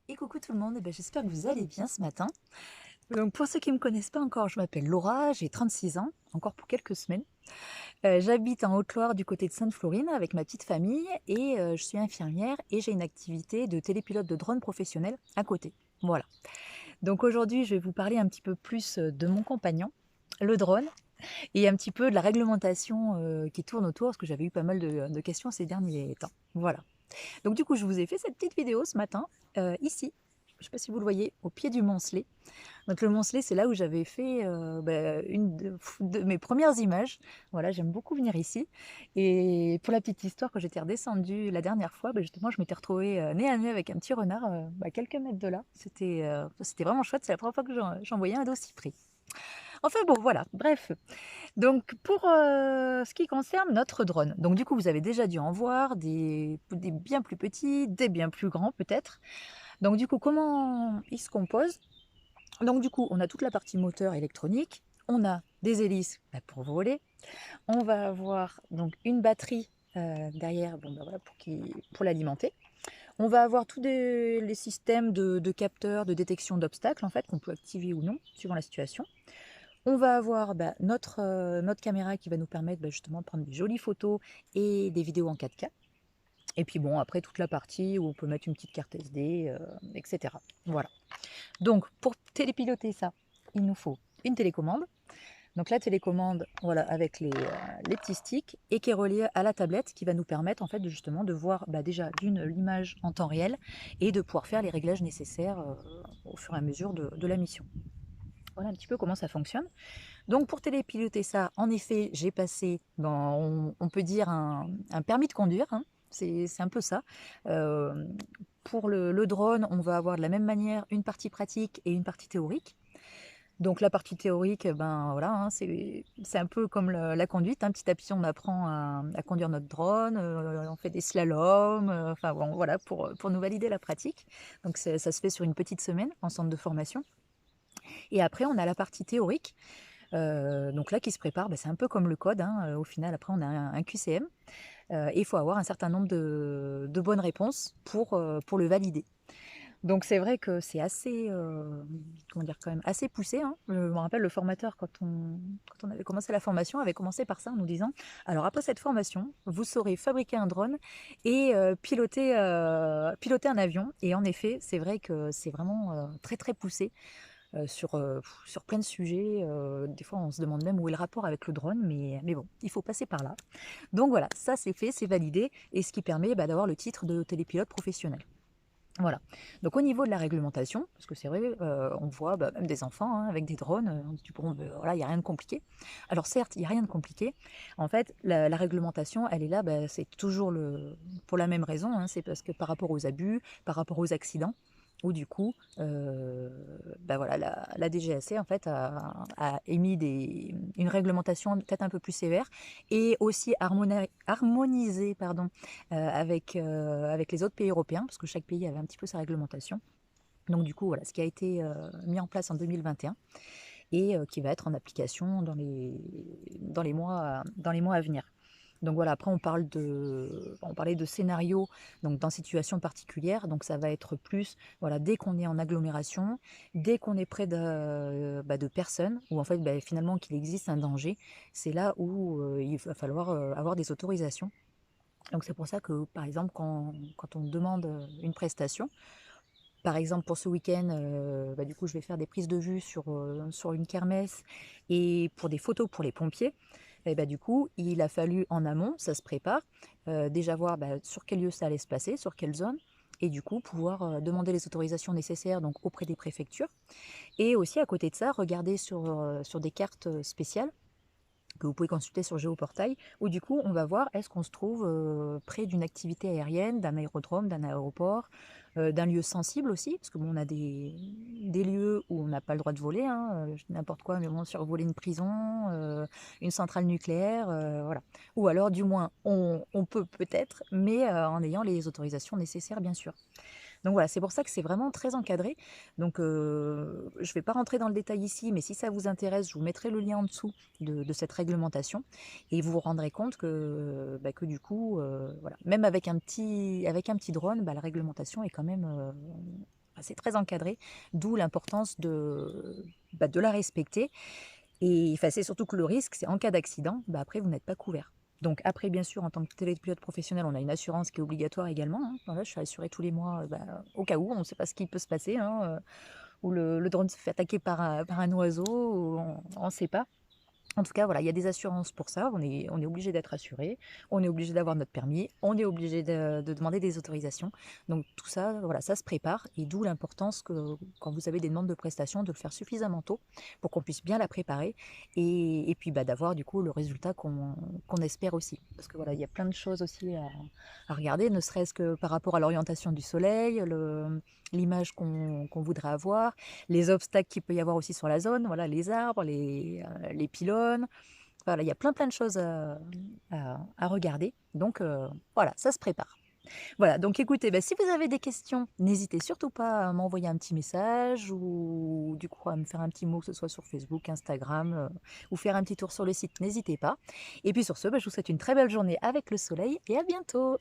Et coucou tout le monde, j'espère que vous allez bien ce matin. Donc pour ceux qui ne me connaissent pas encore, je m'appelle Laura, j'ai 36 ans, encore pour quelques semaines. J'habite en Haute-Loire du côté de Sainte-Florine avec ma petite famille et je suis infirmière et j'ai une activité de télépilote de drone professionnel à côté. Voilà. Donc aujourd'hui, je vais vous parler un petit peu plus de mon compagnon, le drone, et un petit peu de la réglementation qui tourne autour, parce que j'avais eu pas mal de questions ces derniers temps. Voilà. Donc du coup, je vous ai fait cette petite vidéo ce matin, ici. Je ne sais pas si vous le voyez, au pied du Moncelet. Donc le Moncelet, c'est là où j'avais fait une de mes premières images. Voilà, j'aime beaucoup venir ici. Et pour la petite histoire, quand j'étais redescendue la dernière fois, justement, je m'étais retrouvée nez à nez avec un petit renard à quelques mètres de là. C'était vraiment chouette, c'est la première fois que j'en voyais un d'aussi près. Enfin bon, voilà, bref. Donc pour ce qui concerne notre drone, donc du coup vous avez déjà dû en voir des bien plus petits, des bien plus grands peut-être. Donc du coup comment il se compose? Donc du coup on a toute la partie moteur électronique, on a des hélices pour voler, on va avoir donc une batterie derrière voilà, pour l'alimenter. On va avoir tous les systèmes de capteurs de détection d'obstacles en fait qu'on peut activer ou non suivant la situation. On va avoir notre caméra qui va nous permettre justement de prendre des jolies photos et des vidéos en 4K. Et puis bon, après toute la partie où on peut mettre une petite carte SD, etc. Voilà. Donc pour télépiloter ça, il nous faut une télécommande. Donc la télécommande, voilà, avec les petits sticks et qui est reliée à la tablette qui va nous permettre en fait justement de voir déjà l'image en temps réel et de pouvoir faire les réglages nécessaires au fur et à mesure de la mission. Voilà un petit peu comment ça fonctionne. Donc pour télépiloter ça, en effet, j'ai passé, on peut dire, un permis de conduire, hein. C'est un peu ça. Euh, pour le drone, on va avoir de la même manière une partie pratique et une partie théorique. Donc la partie théorique, voilà, hein, c'est un peu comme la conduite, hein. Petit à petit, on apprend à conduire notre drone, on fait des slaloms, enfin bon, voilà, pour nous valider la pratique. Donc ça se fait sur une petite semaine en centre de formation. Et après, on a la partie théorique. Donc là, qui se prépare, c'est un peu comme le code, hein. Au final, après, on a un QCM. Et il faut avoir un certain nombre de bonnes réponses pour le valider. Donc c'est vrai que c'est assez, comment dire, quand même assez poussé, hein. Je me rappelle le formateur, quand on avait commencé la formation, avait commencé par ça en nous disant, alors après cette formation, vous saurez fabriquer un drone et piloter un avion. Et en effet, c'est vrai que c'est vraiment très très poussé sur plein de sujets. Des fois, on se demande même où est le rapport avec le drone, mais bon, il faut passer par là. Donc voilà, ça c'est fait, c'est validé, et ce qui permet d'avoir le titre de télépilote professionnel. Voilà. Donc au niveau de la réglementation, parce que c'est vrai, on voit même des enfants, hein, avec des drones, on dit bon, voilà, il n'y a rien de compliqué. Alors certes, il n'y a rien de compliqué. En fait, la réglementation, elle est là, c'est toujours pour la même raison, hein, c'est parce que par rapport aux abus, par rapport aux accidents, où du coup, voilà, la DGAC en fait a émis une réglementation peut-être un peu plus sévère et aussi harmonisée, pardon, avec les autres pays européens, parce que chaque pays avait un petit peu sa réglementation. Donc du coup, voilà, ce qui a été mis en place en 2021 et qui va être en application dans les mois à venir. Donc voilà, après on parlait de scénarios, donc dans situation particulière, donc ça va être plus, voilà, dès qu'on est en agglomération, dès qu'on est près de personnes, ou en fait finalement qu'il existe un danger, c'est là où il va falloir avoir des autorisations. Donc c'est pour ça que, par exemple, quand on demande une prestation, par exemple pour ce week-end, du coup je vais faire des prises de vue sur une kermesse et pour des photos pour les pompiers. Et du coup, il a fallu en amont, ça se prépare, déjà voir sur quel lieu ça allait se passer, sur quelle zone, et du coup pouvoir demander les autorisations nécessaires donc auprès des préfectures. Et aussi à côté de ça, regarder sur des cartes spéciales que vous pouvez consulter sur Géoportail, où du coup on va voir est-ce qu'on se trouve près d'une activité aérienne, d'un aérodrome, d'un aéroport, d'un lieu sensible aussi, parce que bon, on a des lieux où on n'a pas le droit de voler, hein, n'importe quoi, mais bon, survoler une prison, une centrale nucléaire, voilà. Ou alors du moins on peut peut-être, mais en ayant les autorisations nécessaires bien sûr. Donc voilà, c'est pour ça que c'est vraiment très encadré. Donc je ne vais pas rentrer dans le détail ici, mais si ça vous intéresse, je vous mettrai le lien en dessous de cette réglementation et vous vous rendrez compte que du coup, voilà, même avec un petit drone, la réglementation est quand même Enfin, c'est très encadré, d'où l'importance de la respecter. Et enfin, c'est surtout que le risque, c'est en cas d'accident, bah, après, vous n'êtes pas couvert. Donc après, bien sûr, en tant que télépilote professionnel, on a une assurance qui est obligatoire également, hein. Voilà, je suis assurée tous les mois, bah, au cas où, on ne sait pas ce qui peut se passer, hein, ou le drone se fait attaquer par un oiseau, ou on ne sait pas. En tout cas, voilà, il y a des assurances pour ça. On est obligé d'être assuré, on est obligé d'avoir notre permis, on est obligé de demander des autorisations. Donc tout ça, voilà, ça se prépare et d'où l'importance que quand vous avez des demandes de prestations, de le faire suffisamment tôt pour qu'on puisse bien la préparer et puis bah, d'avoir du coup le résultat qu'on espère aussi. Parce que voilà, il y a plein de choses aussi à regarder, ne serait-ce que par rapport à l'orientation du soleil, l'image qu'on voudrait avoir, les obstacles qu'il peut y avoir aussi sur la zone, voilà, les arbres, les pylônes. Voilà, il y a plein de choses à regarder. Donc voilà, ça se prépare. Voilà, donc écoutez, bah, si vous avez des questions, n'hésitez surtout pas à m'envoyer un petit message ou du coup à me faire un petit mot, que ce soit sur Facebook, Instagram, ou faire un petit tour sur le site, n'hésitez pas. Et puis sur ce, bah, je vous souhaite une très belle journée avec le soleil et à bientôt.